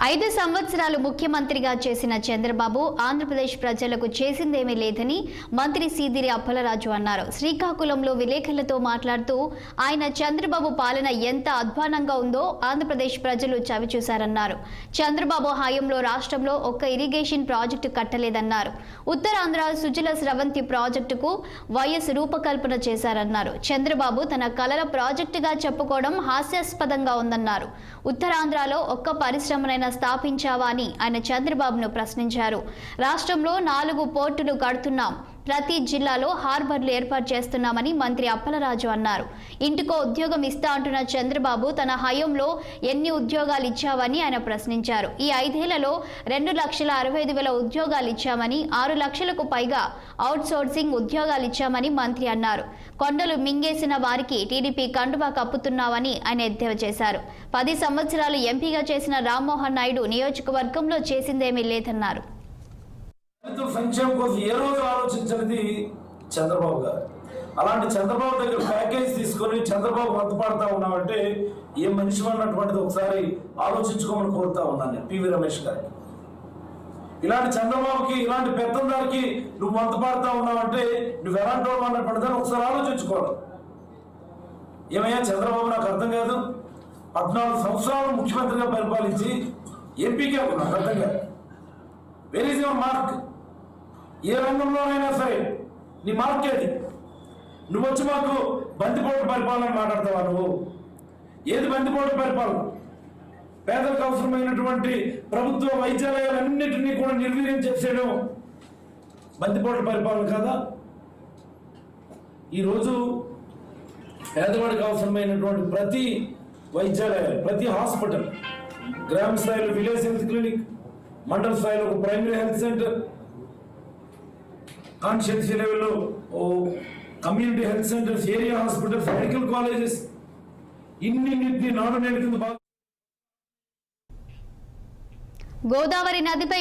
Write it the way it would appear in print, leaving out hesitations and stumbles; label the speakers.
Speaker 1: 5 సంవత్సరాలు ముఖ్యమంత్రిగా చేసిన చంద్రబాబు ఆంధ్రప్రదేశ్ ప్రజలకు చేసిందేమీ లేదని మంత్రి సీదిరి అప్పలరాజు అన్నారు. శ్రీకాకుళంలో విలేకరులతో మాట్లాడుతూ ఆయన చంద్రబాబు పాలన ఎంత అధ్వానంగా ఉందో ఆంధ్రప్రదేశ్ ప్రజలు చవిచూశారన్నారు. చంద్రబాబు హయాంలో రాష్ట్రంలో ఒక్క ఇరిగేషన్ ప్రాజెక్టు కట్టలేదన్నారు. ఉత్తరాంధ్ర సుజల స్రవంతి ప్రాజెక్టుకు వైఎస్ రూపకల్పన చేశారన్నారు. చంద్రబాబు తన కలల ప్రాజెక్టుగా చెప్పుకోవడం హాస్యాస్పదంగా ఉందన్నారు. ఉత్తరాంధ్రలో ఒక్క పరిశ్రమనైనా స్థాపించావా అని ఆయన చంద్రబాబును ప్రశ్నించారు. రాష్ట్రంలో 4 పోర్టులు కడుతున్నాం, ప్రతి జిల్లాలో హార్బర్లు ఏర్పాటు చేస్తున్నామని మంత్రి అప్పలరాజు అన్నారు. ఇంటికో ఉద్యోగం ఇస్తా అంటున్న చంద్రబాబు తన హయాంలో ఎన్ని ఉద్యోగాలు ఇచ్చావని ఆయన ప్రశ్నించారు. ఈ 5 ఏళ్లలో 2,65,000 ఉద్యోగాలు ఇచ్చామని, 6 లక్షలకు పైగా అవుట్ సోర్సింగ్ ఉద్యోగాలు ఇచ్చామని మంత్రి అన్నారు. కొండలు మింగేసిన వారికి టీడీపీ కండువా కప్పుతున్నామని ఆయన ఎద్దేవా చేశారు. 10 సంవత్సరాలు ఎంపీగా చేసిన రామ్మోహన్ నాయుడు నియోజకవర్గంలో చేసిందేమీ లేదన్నారు.
Speaker 2: సంక్షేమం కోసం ఏ రోజు ఆలోచించినది చంద్రబాబు గారు. అలాంటి చంద్రబాబు దగ్గర ప్యాకేజ్ తీసుకొని చంద్రబాబు మద్దతుపడతా ఉన్నామంటే ఏ మనిషి అన్నటువంటిది ఒకసారి ఆలోచించుకోమని కోరుతా ఉన్నాను నేను పివి రమేష్ గారికి. ఇలాంటి చంద్రబాబుకి, ఇలాంటి పెద్దందారికి నువ్వు మద్దతుపడతా ఉన్నావంటే నువ్వు ఎలాంటి వాడు అన్నటువంటిదని ఒకసారి ఆలోచించుకోవాలి. ఏమయ్యా చంద్రబాబు, నాకు అర్థం కాదు, 14 సంవత్సరాలు ముఖ్యమంత్రిగా పరిపాలించి ఎంపీగా నాకు అర్థం కాదు. Where is your mark? ఏ రంగంలోనైనా సరే నీ మార్క్ ఏది? నువ్వు వచ్చి మాకు బందిపోటు పరిపాలన మాట్లాడతావా? నువ్వు ఏది బందిపోటు పరిపాలన? పేదలకు అవసరమైనటువంటి ప్రభుత్వ వైద్యాలయాలన్నింటినీ కూడా నిర్వీర్యం చేసేయడం బందిపోటు పరిపాలన కాదా? ఈరోజు పేదవాడికి అవసరమైనటువంటి ప్రతి వైద్యాలయాలు, ప్రతి హాస్పిటల్, గ్రామ స్థాయిలో విలేజ్ హెల్త్ క్లినిక్, మండల స్థాయిలో ఒక ప్రైమరీ హెల్త్ సెంటర్, కాన్స్టిట్యున్సీ లెవెల్లో community health centres, area hospitals, medical colleges, ఇన్నింటినీ నాడు నేడు కింద
Speaker 1: గోదావరి నదిపై